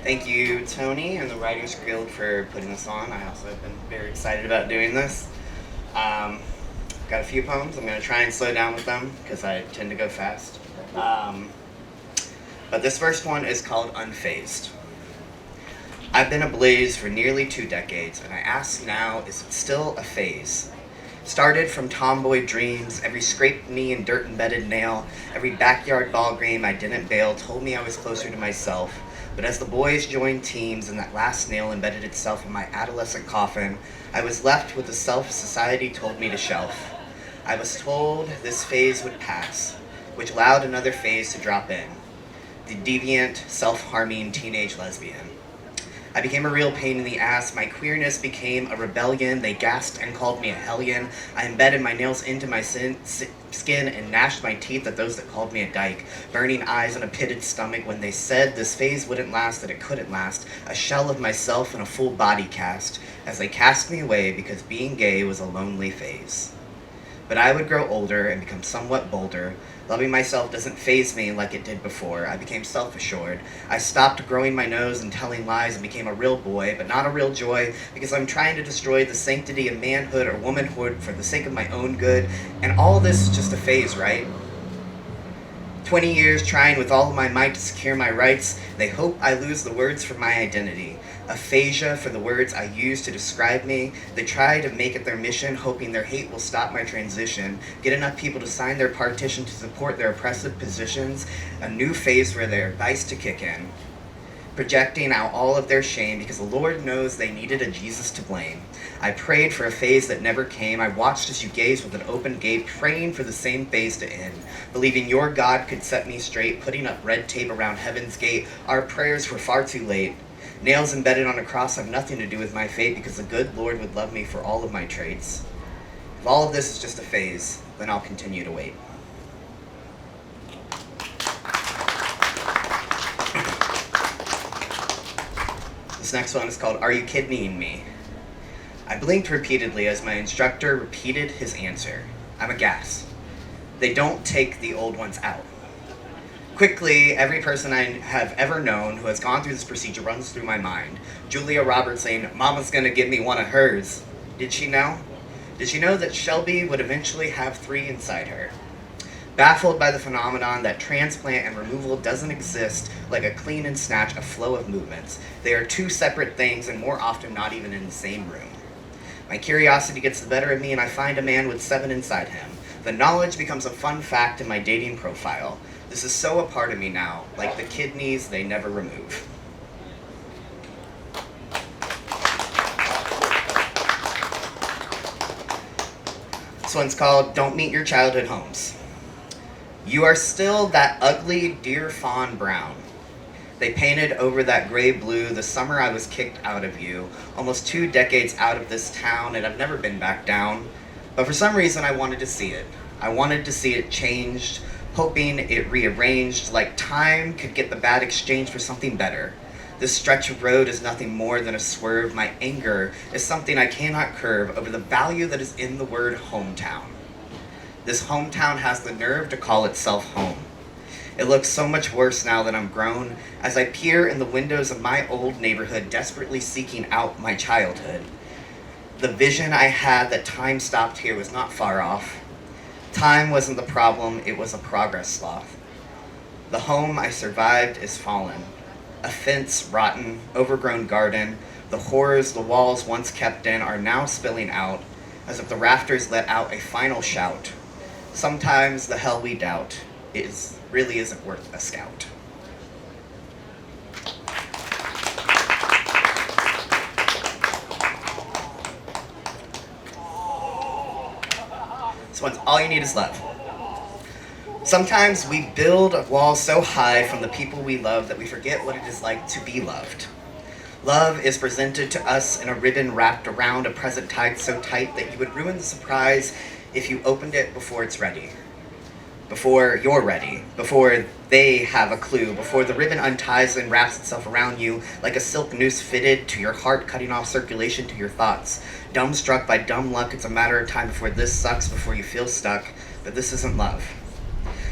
Thank you, Tony, and the Writers Guild for putting this on. I also have been very excited about doing this. Um, got a few poems. I'm going to try and slow down with them because I tend to go fast. But this first one is called Unfazed. I've been ablaze for nearly 2 decades, and I ask now, is it still a phase? Started from tomboy dreams, every scraped knee and dirt-embedded nail, every backyard ball game I didn't bail told me I was closer to myself. But as the boys joined teams and that last nail embedded itself in my adolescent coffin, I was left with the self society told me to shelf. I was told this phase would pass, which allowed another phase to drop in. The deviant, self-harming teenage lesbian. I became a real pain in the ass. My queerness became a rebellion. They gasped and called me a hellion. I embedded my nails into my skin and gnashed my teeth at those that called me a dyke. Burning eyes and a pitted stomach when they said this phase wouldn't last, that it couldn't last. A shell of myself in a full body cast, as they cast me away because being gay was a lonely phase. But I would grow older and become somewhat bolder. Loving myself doesn't faze me like it did before. I became self-assured. I stopped growing my nose and telling lies and became a real boy, but not a real joy, because I'm trying to destroy the sanctity of manhood or womanhood for the sake of my own good. And all this is just a phase, right? 20 years trying with all of my might to secure my rights. They hope I lose the words for my identity. Aphasia for the words I use to describe me. They try to make it their mission, hoping their hate will stop my transition. Get enough people to sign their partition to support their oppressive positions. A new phase where they're vice to kick in. Projecting out all of their shame because the Lord knows they needed a Jesus to blame. I prayed for a phase that never came. I watched as you gazed with an open gate, praying for the same phase to end. Believing your God could set me straight, putting up red tape around heaven's gate. Our prayers were far too late. Nails embedded on a cross have nothing to do with my fate because the good Lord would love me for all of my traits. If all of this is just a phase, then I'll continue to wait. This next one is called Are You Kidding Me? I blinked repeatedly as my instructor repeated his answer. I'm a gas. They don't take the old ones out. Quickly, every person I have ever known who has gone through this procedure runs through my mind. Julia Roberts saying, Mama's gonna give me one of hers. Did she know? Did she know that Shelby would eventually have 3 inside her? Baffled by the phenomenon that transplant and removal doesn't exist like a clean and snatch, a flow of movements. They are 2 separate things and more often not even in the same room. My curiosity gets the better of me and I find a man with 7 inside him. The knowledge becomes a fun fact in my dating profile. This is so a part of me now, like the kidneys they never remove. This one's called Don't Meet Your Childhood Homes. You are still that ugly deer fawn brown. They painted over that gray blue the summer I was kicked out of you, almost 2 decades out of this town, and I've never been back down. But for some reason I wanted to see it. I wanted to see it changed, hoping it rearranged, like time could get the bad exchange for something better. This stretch of road is nothing more than a swerve. My anger is something I cannot curb over the value that is in the word hometown. This hometown has the nerve to call itself home. It looks so much worse now that I'm grown, as I peer in the windows of my old neighborhood, desperately seeking out my childhood. The vision I had that time stopped here was not far off. Time wasn't the problem, it was a progress sloth. The home I survived is fallen. A fence rotten, overgrown garden. The horrors the walls once kept in are now spilling out, as if the rafters let out a final shout. Sometimes the hell we doubt really isn't worth a scout. This one's All You Need Is Love. Sometimes we build a wall so high from the people we love that we forget what it is like to be loved. Love is presented to us in a ribbon wrapped around a present tied so tight that you would ruin the surprise if you opened it before it's ready. Before you're ready, before they have a clue, before the ribbon unties and wraps itself around you like a silk noose fitted to your heart, cutting off circulation to your thoughts. Dumbstruck by dumb luck, it's a matter of time before this sucks, before you feel stuck, but this isn't love.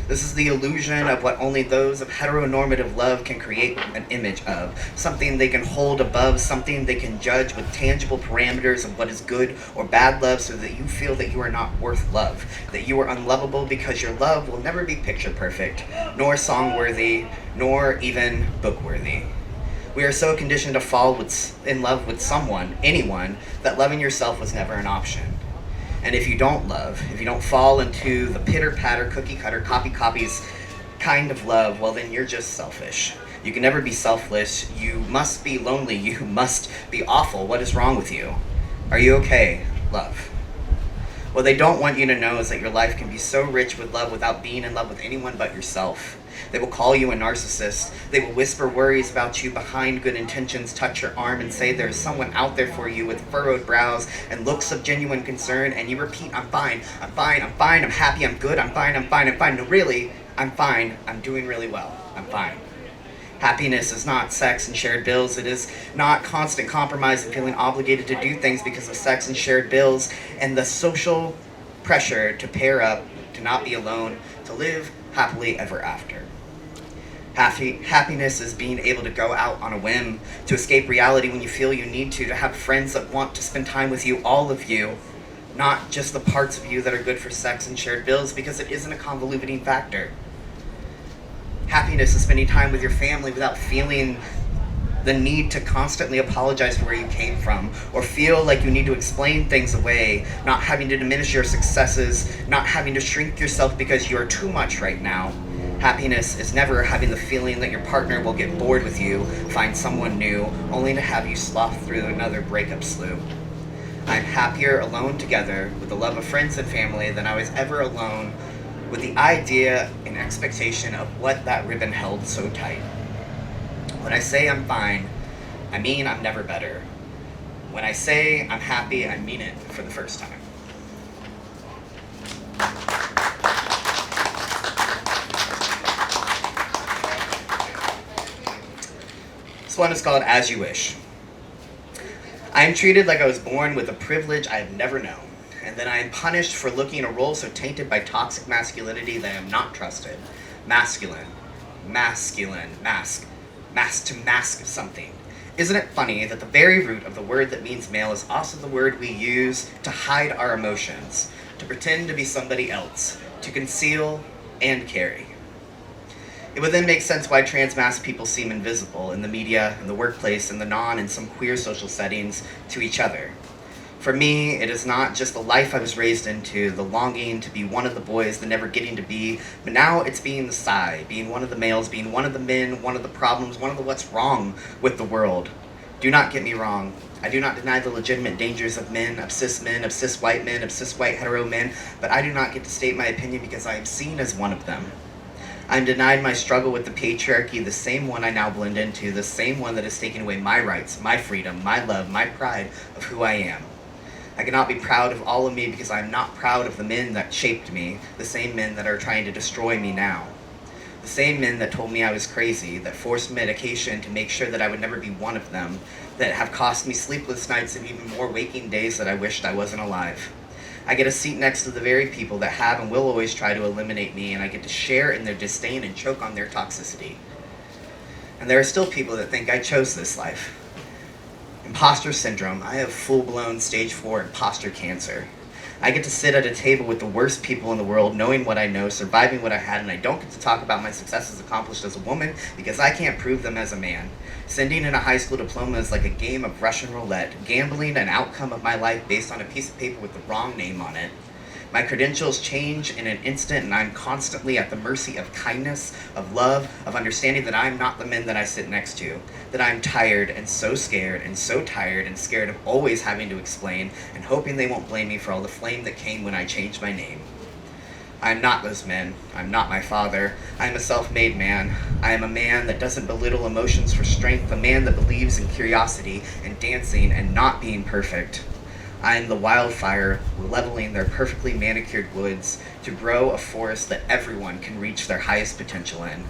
This is the illusion of what only those of heteronormative love can create an image of. Something they can hold above, something they can judge with tangible parameters of what is good or bad love, so that you feel that you are not worth love, that you are unlovable because your love will never be picture perfect, nor song worthy, nor even book worthy. We are so conditioned to fall in love with someone, anyone, that loving yourself was never an option. And if you don't love, if you don't fall into the pitter-patter, cookie-cutter, copy-copies kind of love, well, then you're just selfish. You can never be selfless. You must be lonely. You must be awful. What is wrong with you? Are you okay, love? What they don't want you to know is that your life can be so rich with love without being in love with anyone but yourself. They will call you a narcissist. They will whisper worries about you behind good intentions, touch your arm and say there's someone out there for you with furrowed brows and looks of genuine concern, and you repeat, I'm fine, I'm fine, I'm fine, I'm happy, I'm good, I'm fine, I'm fine, I'm fine. No, really, I'm fine, I'm doing really well, I'm fine. Happiness is not sex and shared bills. It is not constant compromise and feeling obligated to do things because of sex and shared bills and the social pressure to pair up, to not be alone, to live happily ever after. Happiness is being able to go out on a whim, to escape reality when you feel you need to have friends that want to spend time with you, all of you, not just the parts of you that are good for sex and shared bills, because it isn't a convoluting factor. Happiness is spending time with your family without feeling the need to constantly apologize for where you came from, or feel like you need to explain things away, not having to diminish your successes, not having to shrink yourself because you are too much right now. Happiness is never having the feeling that your partner will get bored with you, find someone new, only to have you slough through another breakup slough. I'm happier alone together with the love of friends and family than I was ever alone with the idea and expectation of what that ribbon held so tight. When I say I'm fine, I mean I'm never better. When I say I'm happy, I mean it for the first time. This one is called As You Wish. I am treated like I was born with a privilege I have never known, and then I am punished for looking a role so tainted by toxic masculinity that I am not trusted. Mask, to mask something. Isn't it funny that the very root of the word that means male is also the word we use to hide our emotions, to pretend to be somebody else, to conceal and carry? It would then make sense why trans masked people seem invisible in the media, in the workplace, in the and some queer social settings to each other. For me, it is not just the life I was raised into, the longing to be one of the boys, the never getting to be, but now it's being the side, being one of the males, being one of the men, one of the problems, one of the what's wrong with the world. Do not get me wrong. I do not deny the legitimate dangers of men, of cis white men, of cis white hetero men, but I do not get to state my opinion because I am seen as one of them. I'm denied my struggle with the patriarchy, the same one I now blend into, the same one that has taken away my rights, my freedom, my love, my pride of who I am. I cannot be proud of all of me because I'm not proud of the men that shaped me, the same men that are trying to destroy me now. The same men that told me I was crazy, that forced medication to make sure that I would never be one of them, that have cost me sleepless nights and even more waking days that I wished I wasn't alive. I get a seat next to the very people that have and will always try to eliminate me, and I get to share in their disdain and choke on their toxicity. And there are still people that think I chose this life. Imposter syndrome. I have full-blown stage 4 imposter cancer. I get to sit at a table with the worst people in the world, knowing what I know, surviving what I had, and I don't get to talk about my successes accomplished as a woman because I can't prove them as a man. Sending in a high school diploma is like a game of Russian roulette, gambling an outcome of my life based on a piece of paper with the wrong name on it. My credentials change in an instant, and I'm constantly at the mercy of kindness, of love, of understanding that I'm not the men that I sit next to, that I'm tired and so scared and so tired and scared of always having to explain and hoping they won't blame me for all the flame that came when I changed my name. I'm not those men. I'm not my father. I am a self-made man. I am a man that doesn't belittle emotions for strength, a man that believes in curiosity and dancing and not being perfect. I am the wildfire leveling their perfectly manicured woods to grow a forest that everyone can reach their highest potential in.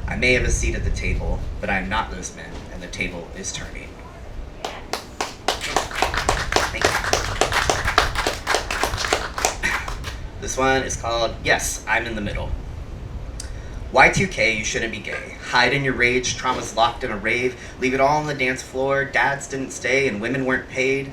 I may have a seat at the table, but I am not those men, and the table is turning. Thank you. This one is called Yes, I'm in the Middle. Y2K, you shouldn't be gay. Hide in your rage, trauma's locked in a rave. Leave it all on the dance floor. Dads didn't stay and women weren't paid.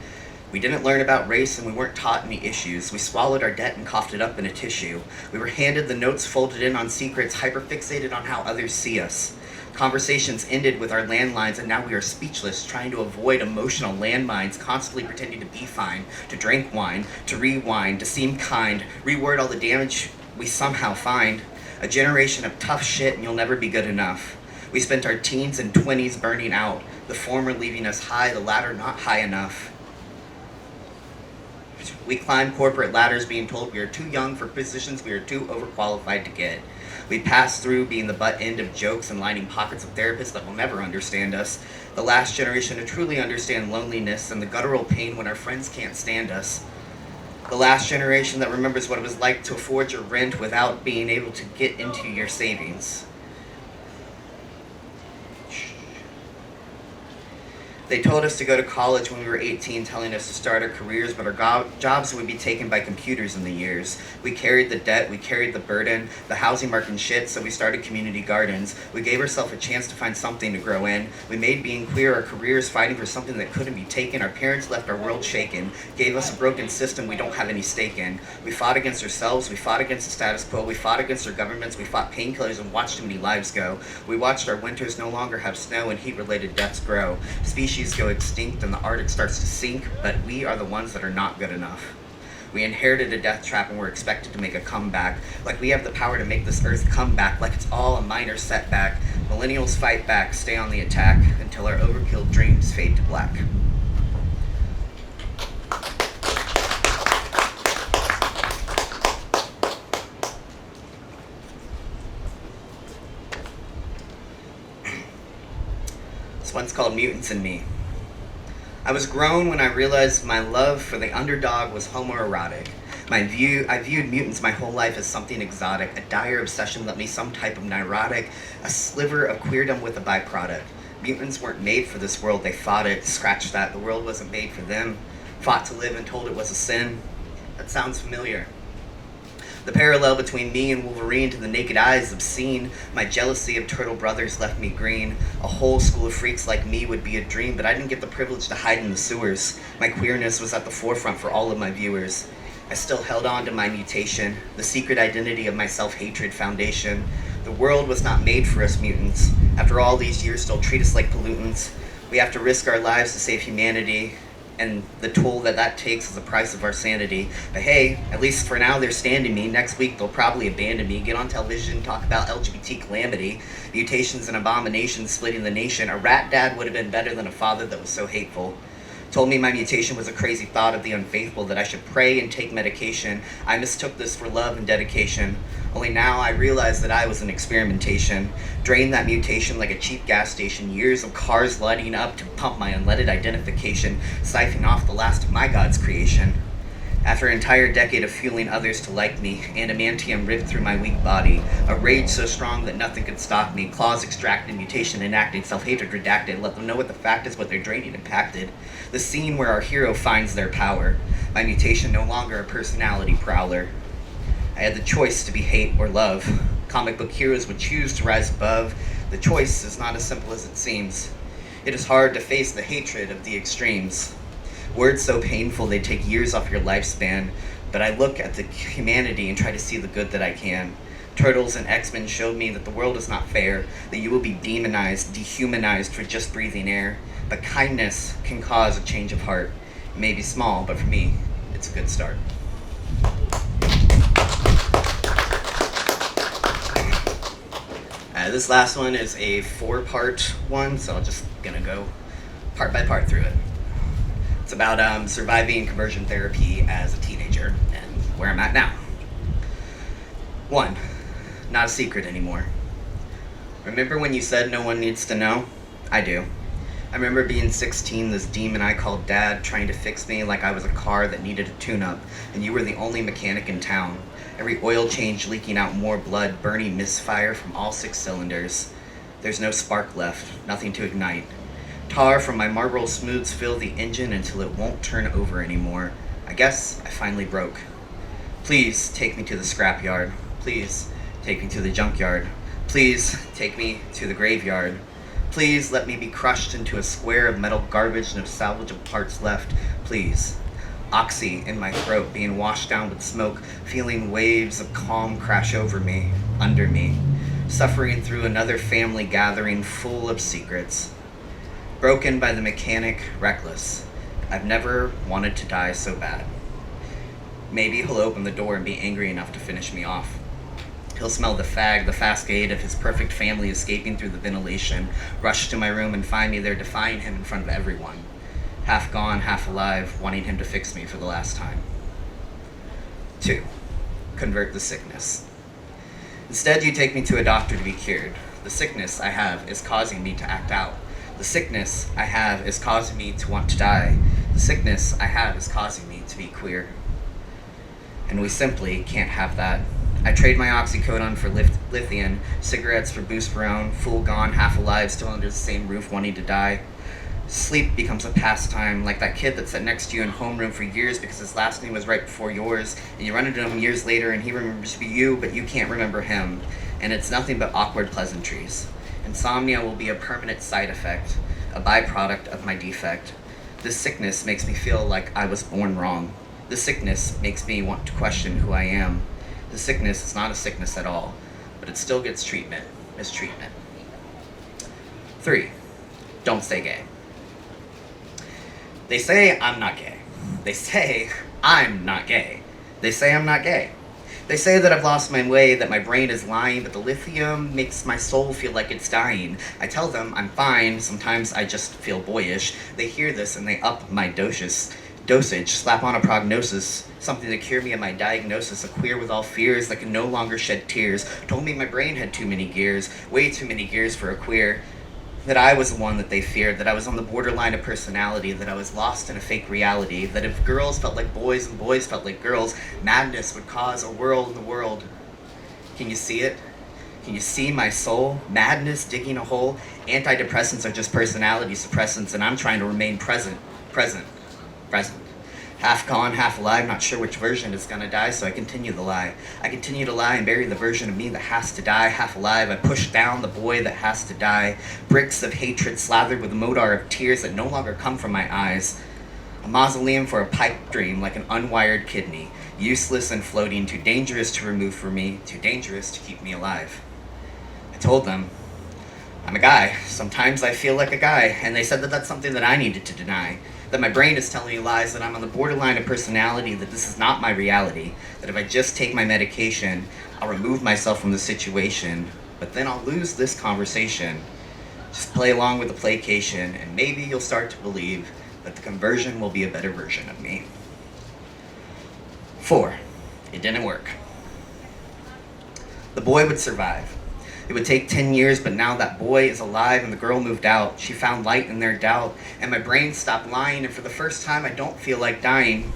We didn't learn about race and we weren't taught any issues. We swallowed our debt and coughed it up in a tissue. We were handed the notes folded in on secrets, hyperfixated on how others see us. Conversations ended with our landlines and now we are speechless, trying to avoid emotional landmines, constantly pretending to be fine, to drink wine, to rewind, to seem kind, reword all the damage we somehow find. A generation of tough shit and you'll never be good enough. We spent our teens and 20s burning out, the former leaving us high, the latter not high enough. We climbed corporate ladders being told we are too young for positions we are too overqualified to get. We passed through being the butt end of jokes and lining pockets of therapists that will never understand us. The last generation to truly understand loneliness and the guttural pain when our friends can't stand us. The last generation that remembers what it was like to afford your rent without being able to get into your savings. They told us to go to college when we were 18, telling us to start our careers, but our jobs would be taken by computers in the years. We carried the debt, we carried the burden, the housing market shit, so we started community gardens. We gave ourselves a chance to find something to grow in. We made being queer our careers, fighting for something that couldn't be taken. Our parents left our world shaken, gave us a broken system we don't have any stake in. We fought against ourselves, we fought against the status quo, we fought against our governments, we fought painkillers and watched too many lives go. We watched our winters no longer have snow and heat-related deaths grow. Species go extinct and the Arctic starts to sink, but we are the ones that are not good enough. We inherited a death trap and we're expected to make a comeback. Like we have the power to make this earth come back, like it's all a minor setback. Millennials fight back, stay on the attack, until our overkilled dreams fade to black. This one's called Mutants in Me. I was grown when I realized my love for the underdog was homoerotic. I viewed mutants my whole life as something exotic, a dire obsession that made me some type of neurotic, a sliver of queerdom with a byproduct. Mutants weren't made for this world, they fought it, scratched that, the world wasn't made for them, fought to live and told it was a sin. That sounds familiar. The parallel between me and Wolverine to the naked eye is obscene. My jealousy of turtle brothers left me green. A whole school of freaks like me would be a dream, but I didn't get the privilege to hide in the sewers. My queerness was at the forefront for all of my viewers. I still held on to my mutation, the secret identity of my self-hatred foundation. The world was not made for us mutants. After all these years, still treat us like pollutants. We have to risk our lives to save humanity, and the toll that takes is the price of our sanity. But hey, at least for now they're standing me. Next week they'll probably abandon me, get on television, talk about LGBT calamity, mutations and abominations splitting the nation. A rat dad would have been better than a father that was so hateful. Told me my mutation was a crazy thought of the unfaithful, that I should pray and take medication. I mistook this for love and dedication. Only now I realize that I was an experimentation. Drained that mutation like a cheap gas station. Years of cars lighting up to pump my unleaded identification, siphoning off the last of my God's creation. After an entire decade of fueling others to like me, adamantium ripped through my weak body, a rage so strong that nothing could stop me, claws extracted, mutation enacted, self-hatred redacted, let them know what the fact is, what their draining impacted. The scene where our hero finds their power, my mutation no longer a personality prowler. I had the choice to be hate or love. Comic book heroes would choose to rise above. The choice is not as simple as it seems. It is hard to face the hatred of the extremes. Words so painful they take years off your lifespan, but I look at the humanity and try to see the good that I can. Turtles and X-Men showed me that the world is not fair, that you will be demonized, dehumanized for just breathing air. But kindness can cause a change of heart. It may be small, but for me, it's a good start. This last one is a 4-part one, so I'm just gonna go part by part through it. It's about surviving conversion therapy as a teenager and where I'm at now. 1, not a secret anymore. Remember when you said no one needs to know? I do. I remember being 16, this demon I called Dad trying to fix me like I was a car that needed a tune-up, and you were the only mechanic in town. Every oil change leaking out more blood, burning misfire from all 6 cylinders. There's no spark left, nothing to ignite. Tar from my Marlboro Smooths fill the engine until it won't turn over anymore. I guess I finally broke. Please take me to the scrapyard. Please take me to the junkyard. Please take me to the graveyard. Please let me be crushed into a square of metal garbage, no salvageable parts left. Please. Oxy in my throat, being washed down with smoke, feeling waves of calm crash over me, under me, suffering through another family gathering full of secrets. Broken by the mechanic, reckless. I've never wanted to die so bad. Maybe he'll open the door and be angry enough to finish me off. He'll smell the fag, the cascade of his perfect family escaping through the ventilation, rush to my room and find me there defying him in front of everyone. Half gone, half alive, wanting him to fix me for the last time. 2. Convert the sickness. Instead, you take me to a doctor to be cured. The sickness I have is causing me to act out. The sickness I have is causing me to want to die. The sickness I have is causing me to be queer. And we simply can't have that. I trade my oxycodone for lithium, cigarettes for Boosterone, full gone, half alive, still under the same roof, wanting to die. Sleep becomes a pastime, like that kid that sat next to you in homeroom for years because his last name was right before yours, and you run into him years later and he remembers you, but you can't remember him. And it's nothing but awkward pleasantries. Insomnia will be a permanent side effect, a byproduct of my defect. This sickness makes me feel like I was born wrong. This sickness makes me want to question who I am. The sickness is not a sickness at all, but it still gets treatment, mistreatment. 3. Don't stay gay. They say I'm not gay. They say I'm not gay. They say I'm not gay. They say that I've lost my way, that my brain is lying, but the lithium makes my soul feel like it's dying. I tell them I'm fine, sometimes I just feel boyish. They hear this and they up my dosage, slap on a prognosis, something to cure me of my diagnosis, a queer with all fears that can no longer shed tears, told me my brain had too many gears, way too many gears for a queer, that I was the one that they feared, that I was on the borderline of personality, that I was lost in a fake reality, that if girls felt like boys and boys felt like girls, madness would cause a whirl in the world. Can you see it? Can you see my soul? Madness digging a hole? Antidepressants are just personality suppressants, and I'm trying to remain present. Half gone, half alive, not sure which version is gonna die, so I continue the lie. I continue to lie and bury the version of me that has to die. Half alive, I push down the boy that has to die. Bricks of hatred slathered with a modar of tears that no longer come from my eyes. A mausoleum for a pipe dream like an unwired kidney. Useless and floating, too dangerous to remove from me, too dangerous to keep me alive. I told them, I'm a guy. Sometimes I feel like a guy, and they said that that's something that I needed to deny. That my brain is telling me lies, that I'm on the borderline of personality, that this is not my reality, that if I just take my medication, I'll remove myself from the situation, but then I'll lose this conversation. Just play along with the placation, and maybe you'll start to believe that the conversion will be a better version of me. 4. It didn't work. The boy would survive. It would take 10 years, but now that boy is alive and the girl moved out. She found light in their doubt, and my brain stopped lying, and for the first time I don't feel like dying.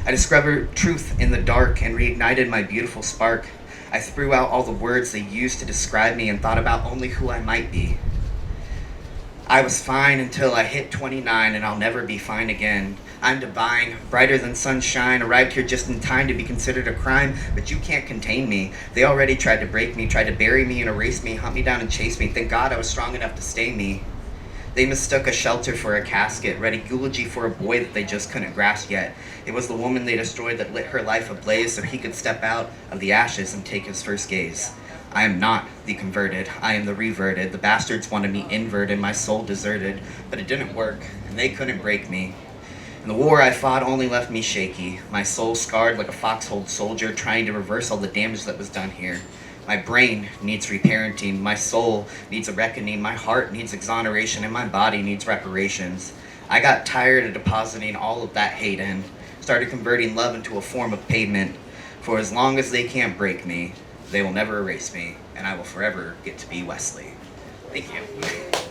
I discovered truth in the dark and reignited my beautiful spark. I threw out all the words they used to describe me and thought about only who I might be. I was fine until I hit 29, and I'll never be fine again. I'm divine, brighter than sunshine, arrived here just in time to be considered a crime, but you can't contain me. They already tried to break me, tried to bury me and erase me, hunt me down and chase me. Thank God I was strong enough to stay me. They mistook a shelter for a casket, read a eulogy for a boy that they just couldn't grasp yet. It was the woman they destroyed that lit her life ablaze so he could step out of the ashes and take his first gaze. I am not the converted, I am the reverted. The bastards wanted me inverted, my soul deserted, but it didn't work, and they couldn't break me. And the war I fought only left me shaky, my soul scarred like a foxhole soldier trying to reverse all the damage that was done here. My brain needs reparenting, my soul needs a reckoning, my heart needs exoneration, and my body needs reparations. I got tired of depositing all of that hate in, started converting love into a form of payment. For as long as they can't break me, they will never erase me, and I will forever get to be Westley. Thank you.